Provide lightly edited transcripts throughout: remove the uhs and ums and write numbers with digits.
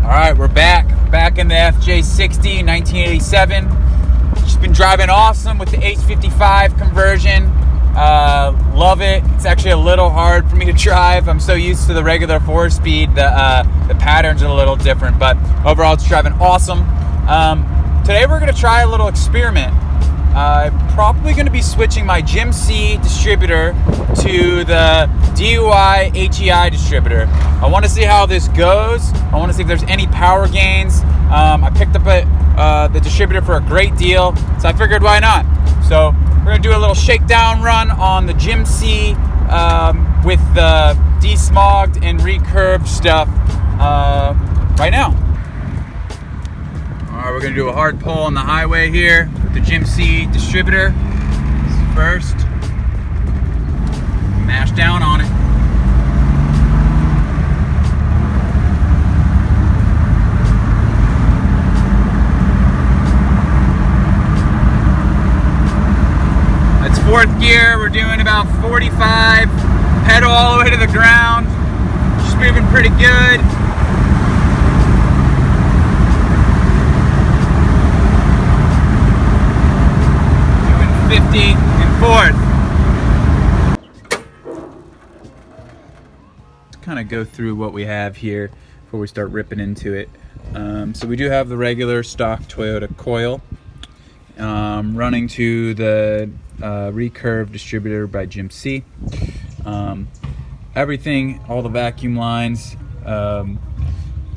All right, we're back in the FJ60 1987. Just been driving awesome with the H55 conversion. Love it. It's actually a little hard for me to drive. I'm so used to the regular 4-speed. The patterns are a little different, but overall it's driving awesome. Today we're going to try a little experiment. I'm probably going to be switching my Jim C distributor to the DUI HEI distributor. I want to see how this goes. I want to see if there's any power gains. I picked up the distributor for a great deal, so I figured why not. So we're going to do a little shakedown run on the Jim C with the desmogged and recurved stuff right now. Alright, we're going to do a hard pull on the highway here with the Jim C distributor. First, mash down on it. That's fourth gear. We're doing about 45. Pedal all the way to the ground. Just moving pretty good. 50 and fourth. Let's kind of go through what we have here before we start ripping into it. So we do have the regular stock Toyota coil running to the recurve distributor by Jim C. Everything, all the vacuum lines that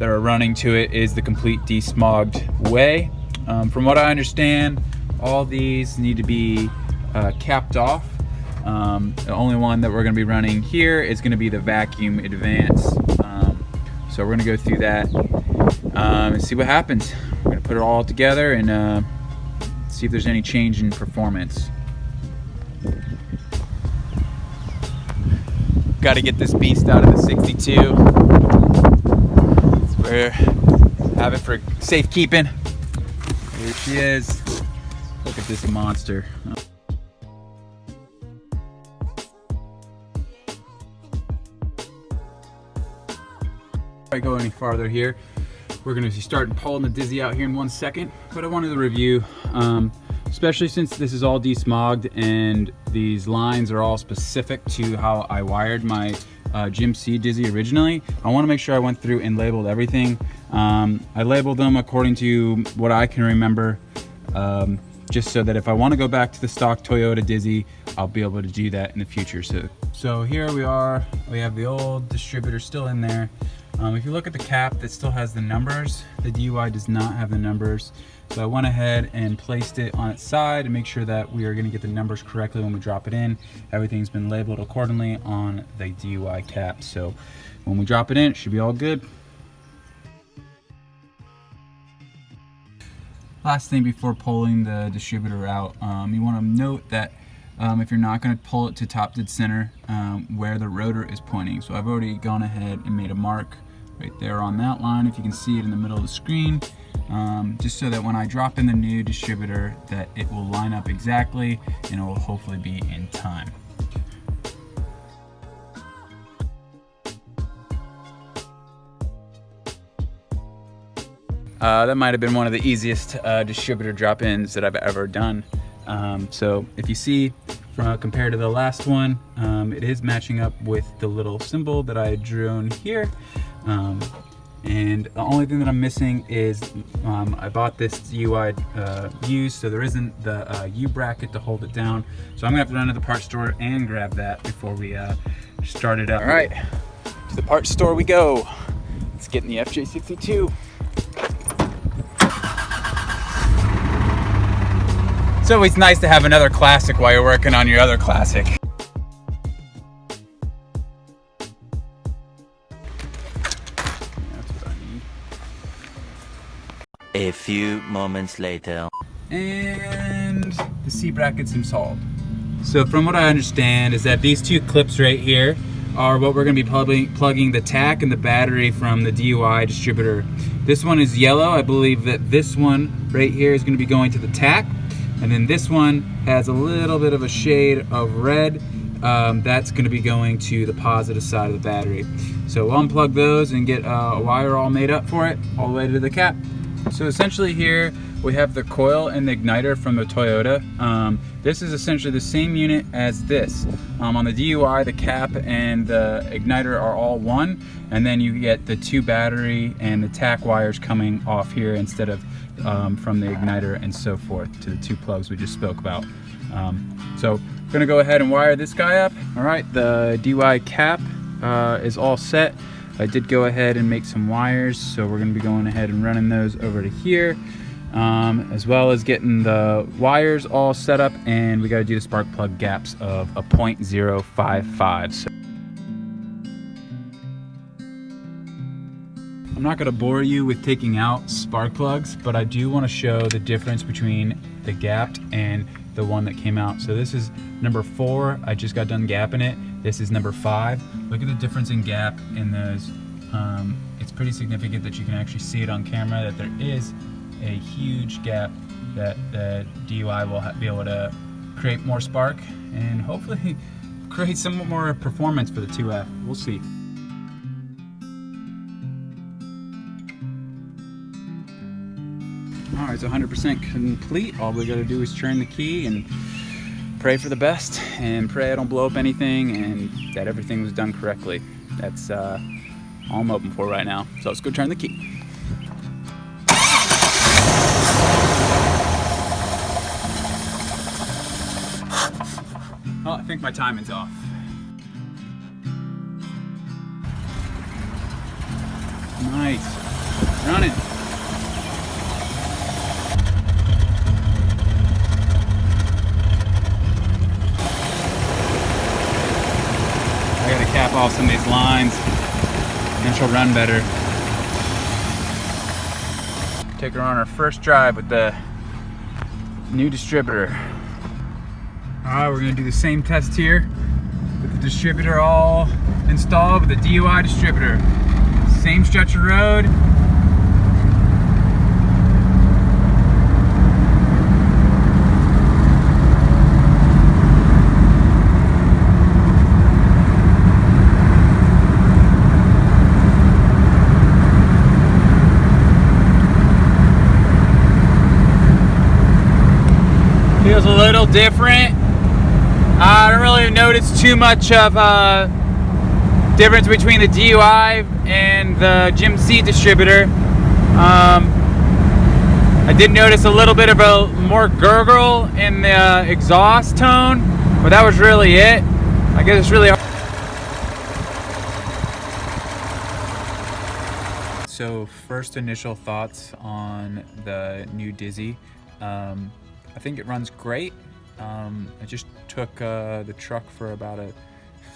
are running to it is the complete desmogged way. From what I understand, all these need to be capped off. The only one that we're going to be running here is going to be the vacuum advance. So we're going to go through that and see what happens. We're going to put it all together and see if there's any change in performance. Got to get this beast out of the 62. We're having for safekeeping. Here she is. Look at this monster. Before I go any farther here, we're going to be starting pulling the Dizzy out here in 1 second, but I wanted to review, especially since this is all desmogged and these lines are all specific to how I wired my Jim C Dizzy originally. I want to make sure I went through and labeled everything. I labeled them according to what I can remember, just so that if I want to go back to the stock Toyota Dizzy, I'll be able to do that in the future. So here we are. We have the old distributor still in there. If you look at the cap, that still has the numbers. The DUI does not have the numbers. So I went ahead and placed it on its side to make sure that we are going to get the numbers correctly when we drop it in. Everything's been labeled accordingly on the DUI cap. So when we drop it in, it should be all good. Last thing before pulling the distributor out, you want to note that if you're not going to pull it to top dead center, where the rotor is pointing. So I've already gone ahead and made a mark right there on that line, if you can see it in the middle of the screen, just so that when I drop in the new distributor that it will line up exactly and it will hopefully be in time. That might have been one of the easiest distributor drop-ins that I've ever done. So if you see, compared to the last one, it is matching up with the little symbol that I drew in here. And the only thing that I'm missing is I bought this UI used, so there isn't the U bracket to hold it down. So I'm gonna have to run to the parts store and grab that before we start it up. All right, to the parts store we go. Let's get in the FJ62. It's always nice to have another classic while you're working on your other classic. That's what I need. A few moments later. And the C bracket's installed. So from what I understand is that these two clips right here are what we're going to be plugging the tach and the battery from the DUI distributor. This one is yellow. I believe that this one right here is going to be going to the tach. And then this one has a little bit of a shade of red. That's going to be going to the positive side of the battery. So we'll unplug those and get a wire all made up for it, all the way to the cap. So essentially here we have the coil and the igniter from the Toyota. This is essentially the same unit as this. On the DUI, the cap and the igniter are all one, and then you get the 2 battery and the tack wires coming off here instead of from the igniter and so forth to the 2 plugs we just spoke about. So I'm gonna go ahead and wire this guy up. All right, the DUI cap is all set. I did go ahead and make some wires, so we're going to be going ahead and running those over to here, as well as getting the wires all set up, and we got to do the spark plug gaps of a 0.055. So I'm not going to bore you with taking out spark plugs, but I do want to show the difference between the gapped and the one that came out. So this is number 4. I just got done gapping it. This is number 5. Look at the difference in gap in those. It's pretty significant that you can actually see it on camera, that there is a huge gap, that the DUI will be able to create more spark and hopefully create some more performance for the 2F. We'll see. All right, it's 100% complete. All we gotta do is turn the key and pray for the best, and pray I don't blow up anything and that everything was done correctly. That's all I'm hoping for right now. So let's go turn the key. Oh, I think my timing's off. Nice. Running. I gotta cap off some of these lines, and she'll run better. Take her on our first drive with the new distributor. All right, we're gonna do the same test here with the distributor all installed with the DUI distributor. Same stretch of road. Feels a little different. I don't really notice too much of a difference between the DUI and the GMC distributor. I did notice a little bit of a more gurgle in the exhaust tone, but that was really it. I guess it's really hard. So first initial thoughts on the new Dizzy. I think it runs great. I just took the truck for about a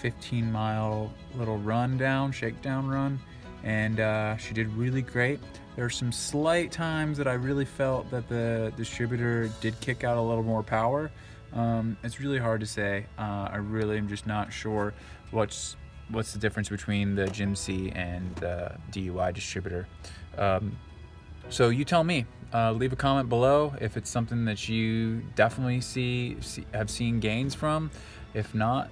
15-mile little run down, shakedown run, and she did really great. There are some slight times that I really felt that the distributor did kick out a little more power. It's really hard to say. I really am just not sure what's the difference between the GMC and the DUI distributor. So you tell me. Leave a comment below if it's something that you definitely have seen gains from. If not,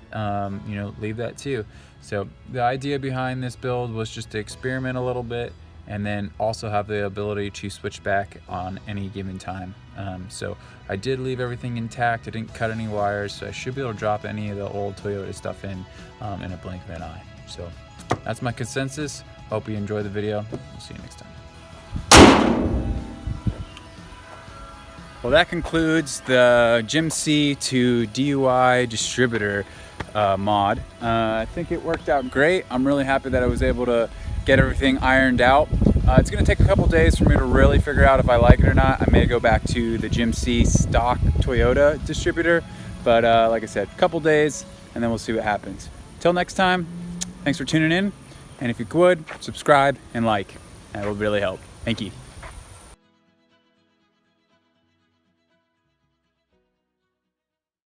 you know, leave that too. So the idea behind this build was just to experiment a little bit, and then also have the ability to switch back on any given time. So I did leave everything intact. I didn't cut any wires, so I should be able to drop any of the old Toyota stuff in a blink of an eye. So that's my consensus. Hope you enjoy the video. We'll see you next time. Well, that concludes the GMC to DUI distributor mod. I think it worked out great. I'm really happy that I was able to get everything ironed out. It's gonna take a couple days for me to really figure out if I like it or not. I may go back to the GMC stock Toyota distributor, but like I said, a couple days, and then we'll see what happens. Till next time, thanks for tuning in, and if you could, subscribe and like. That would really help. Thank you.